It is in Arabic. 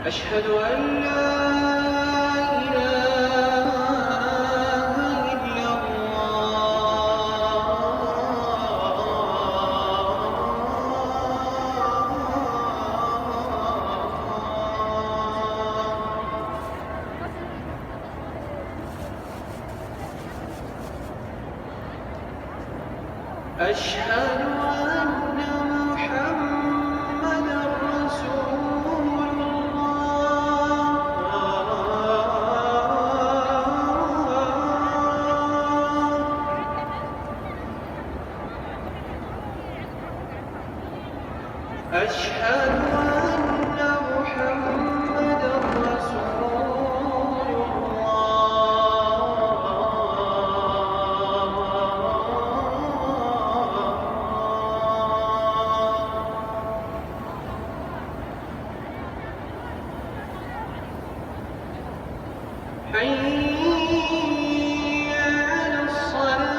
أشهد أن لا إله إلا الله. أشهد أن محمدًا رسول الله. أشهد أن محمدًا رسول الله. حي على الصلاة.